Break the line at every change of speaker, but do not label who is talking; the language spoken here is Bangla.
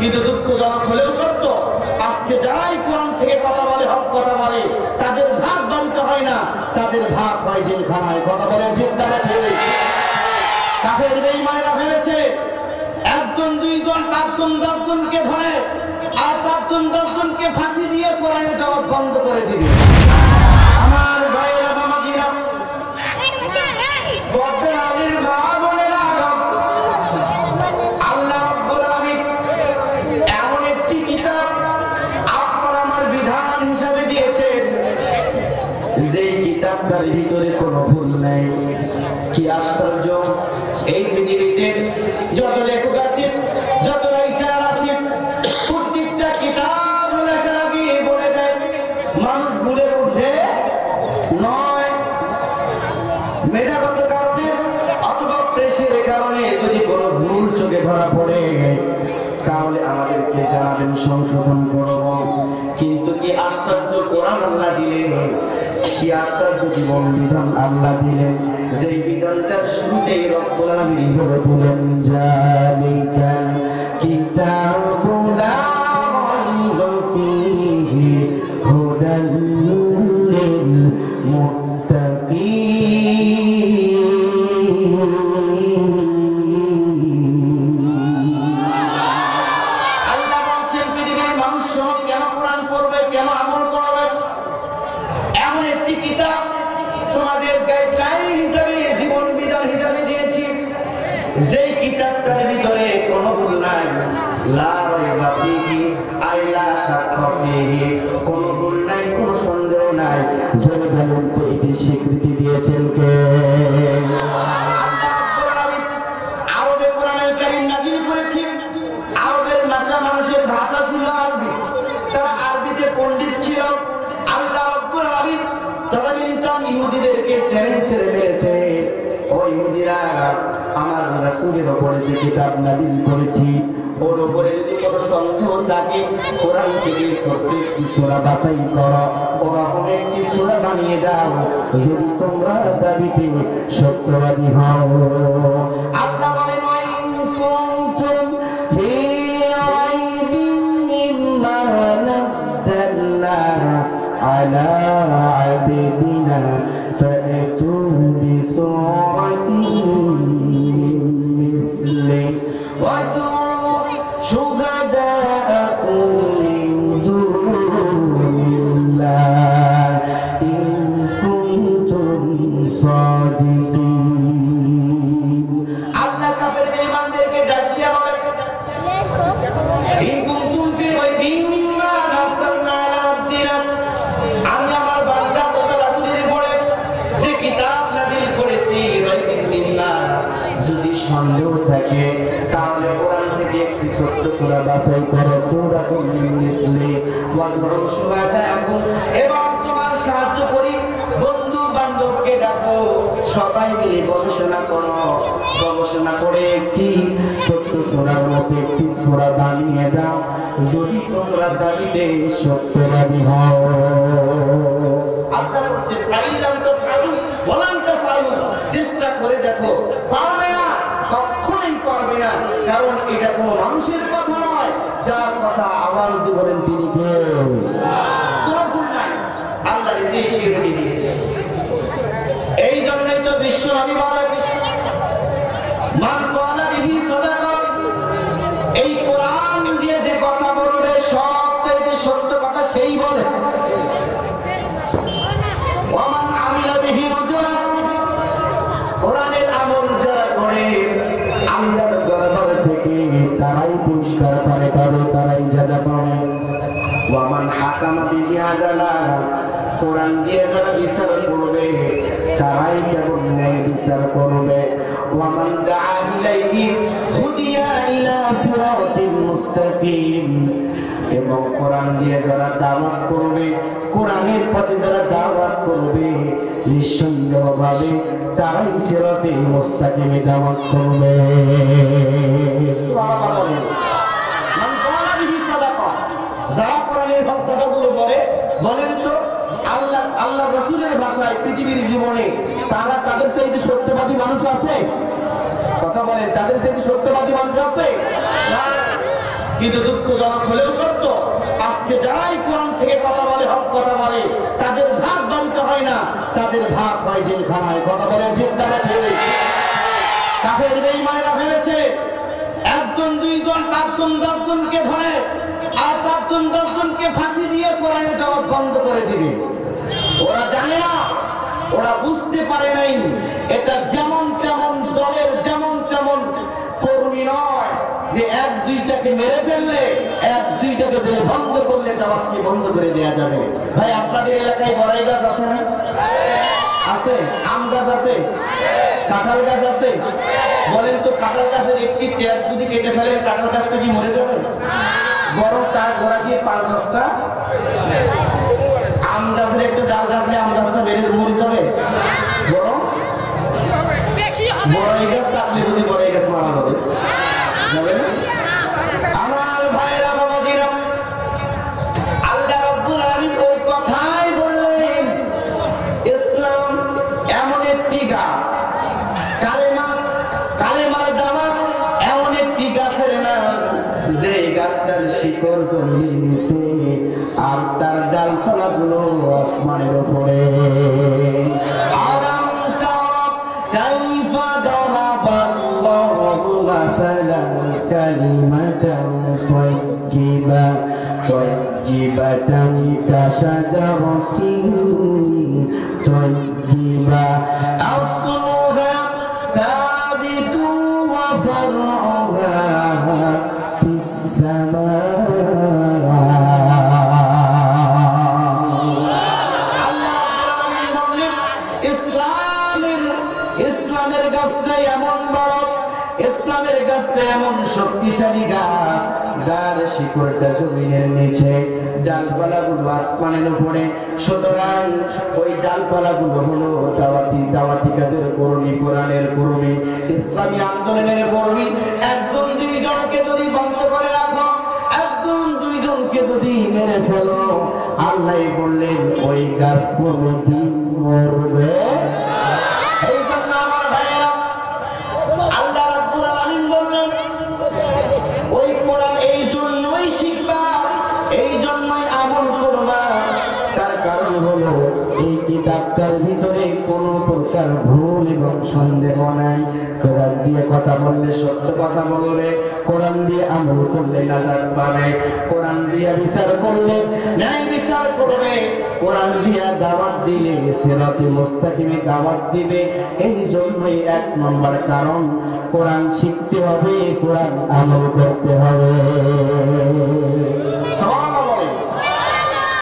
কিন্তু দুঃখজনক হলেও সত্য, আজকে যারাই কোরআন থেকে কথা বলে, হক কথা বলে, তাদের ভাগ বাড়িতে হয় না, তাদের ভাগ হয় জেলখানায়। কথা বলেন ঠিক না ঠিক? কাফের বেঈমানেরা ভেবেছে একজন দুইজন পাঁচজন দশজনকে ধরে আর পাঁচজন দশজনকে ফাঁসি দিয়ে কোরআনের দাওয়াত বন্ধ করে দিবে। আমার ভাইয়েরা বাবাজিরা, বড়দের আলীর মা বোনেরা, আল্লাহ রাব্বুল আলামিন এমন একটি কিতাব আপনার আমার বিধান হিসাবে দিয়েছে, যেই কিতাবটার ভিতরে কোনো ভুল নেই। কি আশ্চর্য! এই পৃথিবীতে যত লেখক আছে, যত রাইটার আছে, প্রত্যেকটা কিতাব লেখার আগে বলে দেয় মানুষ ভুলের ঊর্ধ্বে নয়। মেধাগত কারণে অথবা প্রেসের কারণে যদি কোনো ভুল চোখে ধরা পড়ে তাহলে আমাদেরকে জানাবেন, সংশোধন করব। কিন্তু কি আশ্চর্য কোরআন আল্লাহ দিলেন, কি আশ্চর্য জীবন বিধান আল্লাহ দিলেন, যেই বিধানটার শুরুতেই রব্বুল আলামিন বলে দিলেন, জালিকাল কিতাবু লা রাইবা ফীহি হুদাল লিল মুত্তাকিন। আল্লাহ বলছেন পৃথিবীর মানুষ কেন কোরআন পড়বে, কেন আমল করবে? এমন একটি কিতাব তোমাদের গাইডলাইন হিসাবে, জীবন বিধান হিসাবে দিয়েছি, যেই কিতাবটার ভিতরে কোনো ভুল নাই। লা রাইবা ফীহি আই লা শাক্কা ফীহি, কোনো ভুল নাই, কোনো সন্দেহ নাই। জোরে বলুন তো এটি স্বীকৃতি দিয়েছেন কে? আরবে কোরআনুল কারীম নাযিল করেছেন। আরবের ভাষা, মানুষের ভাষা ছিল আরবি, তারা আরবিতে পণ্ডিত ছিল। আল্লাহ রাব্বুল আলামিন তদানীন্তন ইহুদিদেরকে চ্যালেঞ্জ ছেড়ে দিয়েছে, ও ইহুদিরা, আমার রাসূলের উপরে যে কিতাব নাযিল করেছি ওর উপরে যদি কোনো সন্দেহ থাকে, কোরআন থেকে প্রত্যেকটি সূরা বাছাই করো, ওরকম একটি সূরা বানিয়ে দাও যদি তোমরা দাবিতে সত্যবাদী হও। আল্লাহ বলেন, ওয়াইন কুনতুম ফী রাইবিন মিম্মা নাযালনা আলা আবদিনা ফাতু বিসূরাতিন মিন মিথলি ওয়াদউ শুহাদাআকুম মিন দুনিল্লাহ ইন কুনতুম সাদিকিন। আল্লাহ কাফের বেঈমানদেরকে ডাক দিয়ে বলেন, ইন কুনতুম ফী রাইবিন মিম্মা নাযালনা আলা আবদিনা, আমি আমার বান্দা তথা রাসূলের উপরে যে কিতাব নাযিল করেছি, রাইবিন মিম্মা, যদি সন্দেহ থাকে তাহলে কোরআন থেকে একটি ছোট্ট সূরা বাছাই করো, সূরাতুল মিথলি ওয়াদউ শুহাদাআকুম, এবং তোমার সাহায্য করি বন্ধু বান্ধবকে ডাকো, সবাই মিলে গবেষণা করো, গবেষণা করে একটি ছোট্ট সূরার মতো একটি সূরা বানিয়ে দাও যদি তোমরা দাবিতে সত্যবাদী হও। আল্লাহ বলছে, ফাইলাম তাফআলু ওয়ালাম তাফআলু, চেষ্টা করে দেখো, পারবে না, কখনোই পারবে না, কারণ এটা কোনো মানুষের কথা নয়, যার কথা আওয়াজ দিয়ে বলেন তিনি কে? কোনো ভুল নাই, আল্লাহ নিজেই শিরোনি দিয়েছে। এই জন্যই তো বিশ্ব নবী বলে, মান ক্বালা বিহি সাদাকা, এই কোরআন দিয়ে যে কথা বলবে সবচেয়ে সত্য কথা সেই বলে। ওয়ামান আমিলা বিহি উজরা, কোরআনের আমল যারা করে আল্লাহর দরবার থেকে তারাই পুরস্কার পাবে, তারাই যাজা পাবে। ওয়ামান হাকামা বিহি আদালা, কোরআন দিয়ে যারা বিচার করবে তারাই কেবল ন্যায় বিচার করবে। ওয়ামান দাআ ইলাইহি হুদিয়া ইলা সিরাতিল মুস্তাকিম, এবং কোরআন দিয়ে যারা দাওয়াত করবে, কোরআনের পথে যারা দাওয়াত করবে, নিঃসন্দেহভাবে তারাই সিরাতিল মুস্তাকিমে দাওয়াত করবে। সুবহানাল্লাহ বলেন, মান ক্বালা বিহি সাদাকা, যারা কোরআনের কথাগুলো বলে, বলেন তো আল্লাহ রাসূলের ভাষায় পৃথিবীর জীবনে তারা তাদের চাইতে সত্যবাদী মানুষ আছে? কথা বলেন, তাদের চাইতে সত্যবাদী মানুষ আছে? না। কিন্তু দুঃখজনক হলেও সত্য, আজকে যারাই কোরআন থেকে কথা বলে, হক কথা বলে, তাদের ভাগ বাড়িতে হয় না, তাদের ভাগ হয় জেলখানায়। কথা বলেন ঠিক না ঠিক? কাফের বেঈমানেরা ভেবেছে একজন দুইজন পাঁচজন দশজনকে ধরে আর পাঁচজন দশজনকে ফাঁসি দিয়ে কোরআনের দাওয়াত বন্ধ করে দিবে। ওরা জানে না, ওরা বুঝতে পারে নাই এটা যেমন তেমন দলের যেমন তেমন কর্মী নয় যে এক দুইটাকে মেরে ফেললে, এক দুইটাকে জেলে বন্ধ করলে দাওয়াতকে বন্ধ করে দেওয়া যাবে। ভাই আপনাদের এলাকায় বড়াই গাছ আছে না? আছে। আম গাছ আছে, কাঁঠাল গাছ আছে। বলেন তো কাঁঠাল গাছের একটি ট্যাগ যদি কেটে ফেলেন কাঁঠাল গাছটা কি মরে যাবে? বরং তার গোড়া দিয়ে ৫-১০টা আম গাছের একটা ডাল কাটলে আম গাছটা মরে যাবে। বরং বড়াই গাছ কাটলে বুঝি বড়াই গাছ মারা হবে। আমার ভাইরা বাবাজিরা, আল্লাহ রাব্বুল আলামিন ওই কথাই বললেন ইসলাম এমন একটি গাছ, কালেমার দাওয়াত এমন একটি গাছের নাম যে গাছটার শিকড় জমির নিচে আর তার ডালপালাগুলো আসমানের উপরে। আলাম তারা কাইফা দারাবাল্লাহু মাসালান কালিমাতান তাইয়্যিবাতান কাশাজারাতিন তাইয়্যিবা আসলুহা সাবিতুন ওয়া ফারউহা ফিস সামা। ইসলামের গাছটা এমন বড়, ইসলামের গাছটা এমন শক্তিশালী গাছ যার শিকড়টা জমিনের নিচে, ডালপালাগুলো আসমানের উপরে। সুতরাং ওই ডালপালাগুলো হলো দাওয়াতি কাজের কর্মী, কোরআনের কর্মী, ইসলামী আন্দোলনের কর্মী। একজন দুইজনকে যদি বন্ধ করে রাখো, একজন দুইজনকে যদি মেরে ফেলো, আল্লাহ বললেন ওই গাছ কোনদিন মরবে। কিতাবটার ভিতরে কোন প্রকার ভুল এবং সন্দেহ নাই। কোরআন দিয়ে কথা বললে সত্য কথা বলবে, কোরআন দিয়ে আমল করলে নাজাত পাবে, কোরআন দিয়ে বিচার করলে ন্যায় বিচার করবে, কোরআন দিয়ে দাওয়াত দিলে সিরাতে মুস্তাকিমে দাওয়াত দিবে। এই জন্যই ১ নম্বর কারণ কোরআন শিখতে হবে, কোরআন আমল করতে হবে।